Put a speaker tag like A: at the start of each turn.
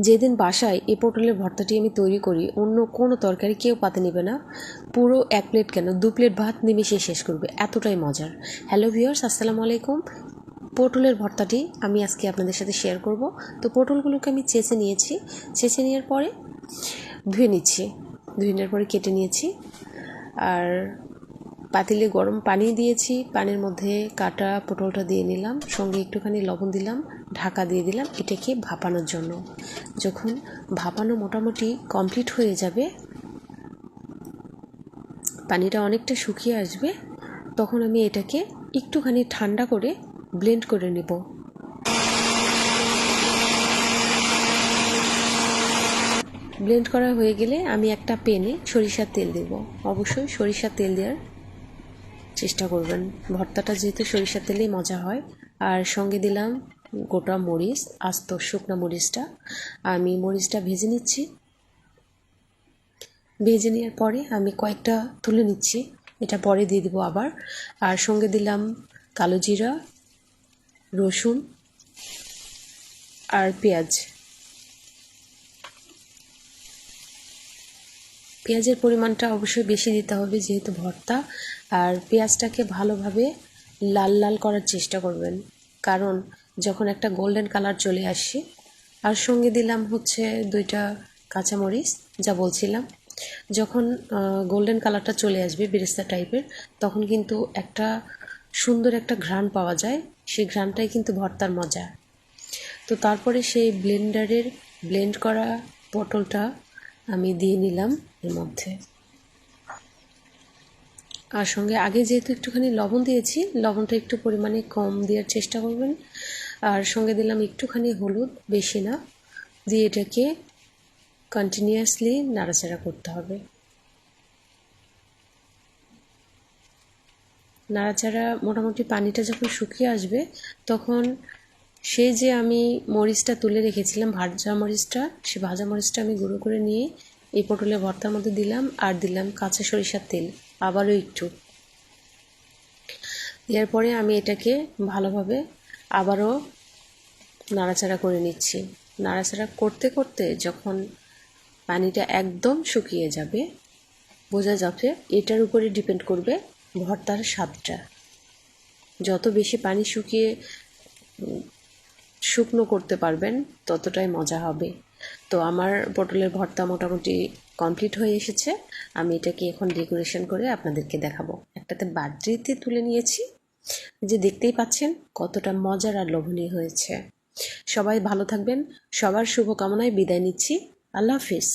A: যেদিন বাসায় এই পটলের ভর্তাটি আমি তৈরি করি, অন্য কোনো তরকারি কেউ পাতে নেবে না। পুরো 1 প্লেট কেন 2 প্লেট ভাত নিমেষে শেষ করবে, এতটাই মজার। হ্যালো ভিউয়ার্স, আসসালামু আলাইকুম। পটলের ভর্তাটি আমি আজকে আপনাদের সাথে শেয়ার করব। তো পটলগুলোকে আমি চেঁচে নিয়েছি। চেঁচে নেওয়ার পরে ধুয়ে নিচ্ছি। ধুয়ে নেওয়ার পরে কেটে নিয়েছি। আর পাতিলে গরম পানি দিয়েছি, পানির মধ্যে কাটা পটলটা দিয়ে নিলাম, সঙ্গে একটুখানি লবণ দিলাম, ঢাকা দিয়ে দিলাম এটাকে ভাপানোর জন্য। যখন ভাপানো মোটামুটি কমপ্লিট হয়ে যাবে, পানিটা অনেকটা শুকিয়ে আসবে, তখন আমি এটাকে একটুখানি ঠান্ডা করে ব্লেন্ড করে নেব। ব্লেন্ড করা হয়ে গেলে আমি একটা প্যানে সরিষার তেল দেব। অবশ্যই সরিষার তেল দেওয়ার চেষ্টা করবেন, ভর্তাটা যেহেতু সরিষার তেলেই মজা হয়। আর সঙ্গে দিলাম গোটা মরিচ, আস্ত শুকনো মরিচটা। আমি মরিচটা ভেজে নিচ্ছি। ভেজে নেওয়ার পরে আমি কয়েকটা তুলে নিচ্ছি, এটা পরে দিয়ে দেবো আবার। আর সঙ্গে দিলাম কালো জিরা, রসুন আর পেঁয়াজ। পেঁয়াজের পরিমাণটা অবশ্যই বেশি দিতে হবে যেহেতু ভর্তা। আর পেঁয়াজটাকে ভালোভাবে লাল লাল করার চেষ্টা করবেন, কারণ যখন একটা গোল্ডেন কালার চলে আসে। আর সঙ্গে দিলাম হচ্ছে 2টা কাঁচামরিচ, যা বলছিলাম। যখন গোল্ডেন কালারটা চলে আসবে বেরেস্তা টাইপের, তখন কিন্তু একটা সুন্দর একটা ঘ্রাণ পাওয়া যায়। সেই ঘ্রাণটাই কিন্তু ভর্তার মজা। তো তারপরে সেই ব্লেন্ড করা পটলটা আমি দিয়ে নিলাম এর মধ্যে। আর সঙ্গে আগে যেহেতু একটুখানি লবণ দিয়েছি, লবণটা একটু পরিমাণে কম দেওয়ার চেষ্টা করবেন। আর সঙ্গে দিলাম একটুখানি হলুদ, বেশি না, দিয়ে এটাকে কন্টিনিউয়াসলি নাড়াচাড়া করতে হবে। নাড়াচাড়া মোটামুটি পানিটা যখন শুকিয়ে আসবে, তখন সেই যে আমি মরিচটা তুলে রেখেছিলাম, ভাজা মরিচটা, সে ভাজা মরিচটা আমি গুঁড়ো করে নিয়ে এই পটলের ভর্তার মধ্যে দিলাম। আর দিলাম কাঁচা সরিষার তেল আবারও একটু। দেওয়ার পরে আমি এটাকে ভালোভাবে আবারও নাড়াচাড়া করে নিচ্ছি। নাড়াচাড়া করতে করতে যখন পানিটা একদম শুকিয়ে যাবে, বোঝা যাবে এটার উপরে ডিপেন্ড করবে ভর্তার স্বাদটা। যত বেশি পানি শুকনো করতে পারবেন, ততটাই মজা হবে। তো আমার পটলের ভর্তা মোটামুটি কমপ্লিট হয়ে এসেছে। আমি এটাকে এখন ডেকোরেশন করে আপনাদেরকে দেখাবো। একটাতে বাটিতে তুলে নিয়েছি, যে দেখতেই পাচ্ছেন কতটা মজার আর লোভনীয় হয়েছে। সবাই ভালো থাকবেন, সবার শুভকামনায় বিদায় নিচ্ছি। আল্লাহ হাফিজ।